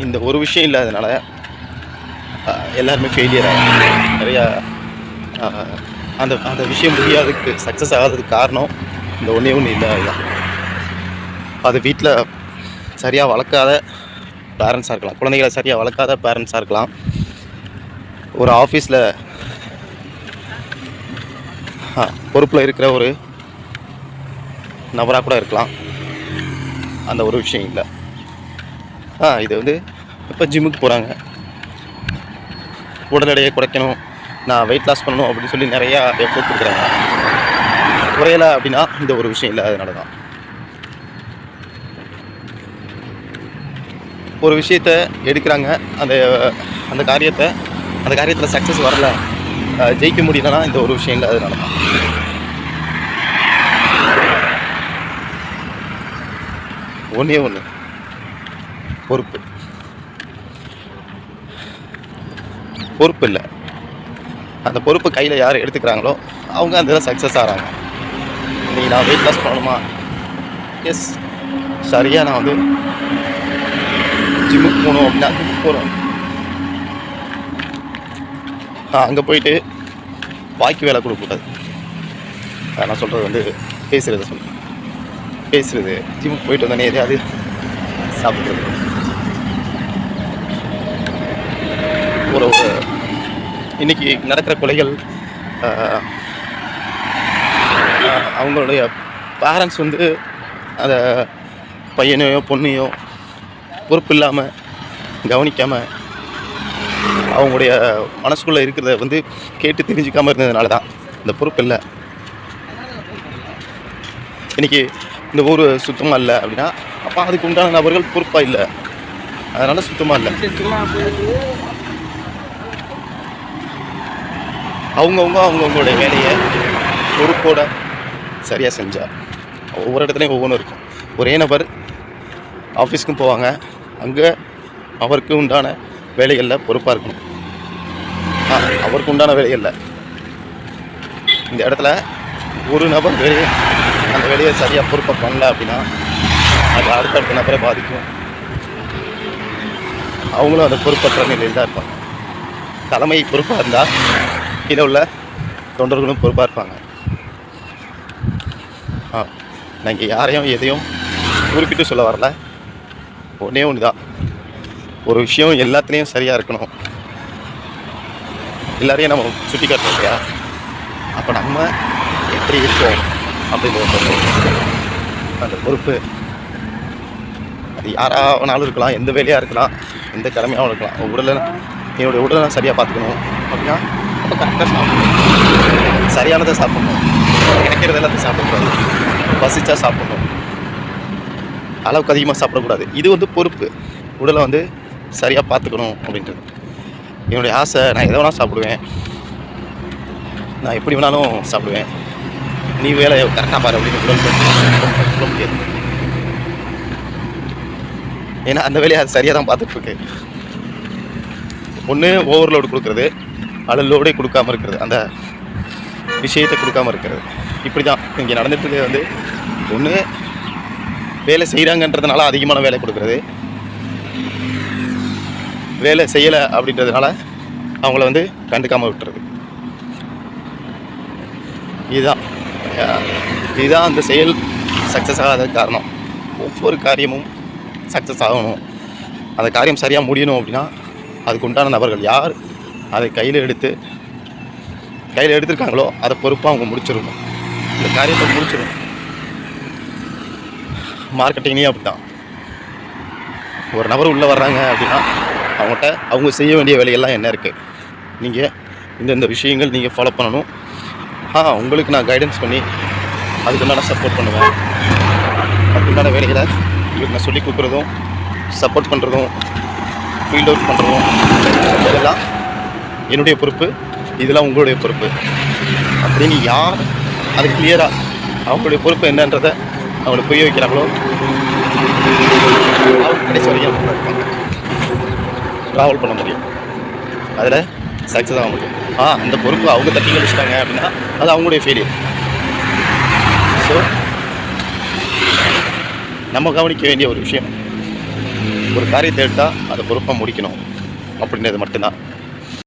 இந்த ஒரு விஷயம் இல்லாதனால எல்லாருமே ஃபெயிலியர் ஆகும். நிறையா அந்த அந்த விஷயம் முடியாததுக்கு சக்ஸஸ் ஆகாததுக்கு காரணம் இந்த ஒன்றே ஒன்று இல்லை. அதுதான் அது வீட்டில் சரியாக வளர்க்காத பேரண்ட்ஸாக இருக்கலாம், குழந்தைகளை சரியாக வளர்க்காத பேரண்ட்ஸாக இருக்கலாம், ஒரு ஆஃபீஸில் பொறுப்பில் இருக்கிற ஒரு நபராக கூட இருக்கலாம். அந்த ஒரு விஷயம் இல்லை. இது வந்து இப்போ ஜிம்முக்கு போகிறாங்க, உடல் எடையை குறைக்கணும், நான் வெயிட் லாஸ் பண்ணணும் அப்படின்னு சொல்லி நிறையா எஃபோர்ட் கொடுக்குறாங்க. குறையலை அப்படின்னா இந்த ஒரு விஷயம் இல்லை. அதனால தான் ஒரு விஷயத்தை எடுக்கிறாங்க, அந்த அந்த காரியத்தில் சக்ஸஸ் வரல, ஜெயிக்க முடியலன்னா இந்த ஒரு விஷயம் இல்லை. அதனால தான் ஒன்றே ஒன்று, பொறுப்பு இல்லை. அந்த பொறுப்பு கையில் யார் எடுத்துக்கிறாங்களோ அவங்க அந்த இதில் சக்ஸஸ் ஆகிறாங்க. இன்றைக்கி நான் வெயிட் லாஸ் பண்ணணுமா, எஸ் சரியாக நான் வந்து ஜிம்முக்கு போகணும் அப்படின்னா ஜிம்முக்கு போகிறோம். அங்கே போயிட்டு வாய்க்கு வேலை கொடுக்கக்கூடாது. நான் சொல்கிறது வந்து பேசுகிறது ஜிம்முக்கு போயிட்டு வந்தோடனே எதையாவது சாப்பிட்றது. ஒரு இன்றைக்கி நடக்கிற கொலைகள், அவங்களுடைய பேரண்ட்ஸ் வந்து அந்த பையனையோ பொண்ணையோ பொறுப்பு இல்லாமல் கவனிக்காமல் அவங்களுடைய மனசுக்குள்ளே இருக்கிறத வந்து கேட்டு தெரிஞ்சுக்காமல் இருந்ததுனால தான் இந்த பொறுப்பு இல்லை. இன்றைக்கி இந்த ஊர் சுத்தமாக இல்லை அப்படின்னா அப்போ அதுக்கு உண்டான நபர்கள் பொறுப்பாக இல்லை, அதனால் சுத்தமாக இல்லை. அவங்கவுங்களுடைய வேலையை பொறுப்போட சரியாக செஞ்சால் ஒவ்வொரு இடத்துலையும் ஒவ்வொன்றும் இருக்கும். ஒரே நபர் ஆஃபீஸ்க்கும் போவாங்க, அங்கே அவருக்கு உண்டான வேலைகளில் பொறுப்பாக இருக்கணும். அவருக்கு உண்டான வேலைகளில் இந்த இடத்துல ஒரு நபர் அந்த வேலையை சரியாக பொறுப்பாக பண்ணல அப்படின்னா அது அடுத்தடுத்த நபரை பாதிக்கும். அவங்களும் அந்த பொறுப்பற்ற நிலையில் தான் இருப்பாங்க. தலைமை பொறுப்பாக இருந்தால் கீழே உள்ள தொண்டர்களும் பொறுப்பாக இருப்பாங்க. நான் இங்கே யாரையும் எதையும் குறிப்பிட்டு சொல்ல வரல. ஒன்றே ஒன்று தான், ஒரு விஷயம் எல்லாத்துலேயும் சரியாக இருக்கணும். எல்லாரையும் நம்ம சுட்டி காட்டுறோம் இல்லையா, அப்போ நம்ம எப்படி இருக்கோம் அப்படின்னு அந்த பொறுப்பு அது யாராவனாலும் இருக்கலாம், எந்த வேலையாக இருக்கலாம், எந்த கடமையாகவும் இருக்கலாம். என்னுடைய உடலை நான் சரியாக பார்த்துக்கணும் அப்படின்னா அப்போ கரெக்டாக சாப்பிடணும், சரியானதை சாப்பிட்ணும், நினைக்கிறது எல்லாத்தையும் சாப்பிடக்கூடாது, பசிச்சா சாப்பிட்ணும், அளவுக்கு அதிகமாக சாப்பிடக்கூடாது. இது வந்து பொறுப்பு. உடலை வந்து சரியாக பார்த்துக்கணும் அப்படின்றது என்னுடைய ஆசை. நான் எதை வேணாலும் சாப்பிடுவேன், நான் எப்படி வேணாலும் சாப்பிடுவேன், நீ வேலையை கரெக்டாக பாரு அப்படின்னு சொல்ல முடியாது. ஏன்னா அந்த வேலையை அது சரியாக தான் பார்த்துட்ருக்கு. ஒன்று ஓவர்லோடு கொடுக்குறது, அல்லது லோடே கொடுக்காமல் இருக்கிறது, அந்த விஷயத்தை கொடுக்காமல் இருக்கிறது. இப்படி தான் இங்கே நடந்துட்டு வந்து ஒன்று வேலை செய்கிறாங்கன்றதுனால அதிகமான வேலை கொடுக்குறது, வேலை செய்யலை அப்படின்றதுனால அவங்கள வந்து கண்டுக்காமல் விட்டுறது. இதுதான் அந்த செயல் சக்ஸஸ் ஆகாத காரணம். ஒவ்வொரு காரியமும் சக்ஸஸ் ஆகணும், அந்த காரியம் சரியாக முடியணும் அப்படின்னா அதுக்கு உண்டான நபர்கள் யார் அதை கையில் எடுத்துருக்காங்களோ அதை பொறுப்பாக அவங்க முடிச்சிடணும், இந்த காரியத்தை முடிச்சிடணும். மார்க்கெட்டிங்லேயும் அப்படி தான். ஒரு நபர் உள்ளே வர்றாங்க அப்படின்னா அவங்கள்ட்ட அவங்க செய்ய வேண்டிய வேலைகள்லாம் என்ன இருக்குது, நீங்கள் இந்தந்த விஷயங்கள் நீங்கள் ஃபாலோ பண்ணணும், உங்களுக்கு நான் கைடன்ஸ் பண்ணி அதுக்குண்டான சப்போர்ட் பண்ணுவேன், அதுக்குண்டான வேலைகளை உங்களுக்கு நான் சொல்லிக் கொடுக்குறதும் சப்போர்ட் பண்ணுறதும் ஃபீல்ட் அவுட் பண்ணுறதும் இதெல்லாம் என்னுடைய பொறுப்பு, இதெல்லாம் உங்களுடைய பொறுப்பு அப்படின்னு யார் அது கிளியராக அவங்களுடைய பொறுப்பு என்னன்றதை அவங்களை புரிய வைக்கிறாங்களோ அவங்க கடைசி வரைக்கும் ட்ராவல் பண்ண முடியும், அதில் சக்ஸஸ் ஆக முடியும். அந்த பொறுப்பு அவங்க தட்டி கழிச்சிட்டாங்க அப்படின்னா அது அவங்களுடைய ஃபெயிலியர். ஸோ நம்ம கவனிக்க வேண்டிய ஒரு விஷயம், ஒரு காரியத்தை எடுத்தால் அதை பொறுப்பாக முடிக்கணும் அப்படின்றது மட்டும்தான்.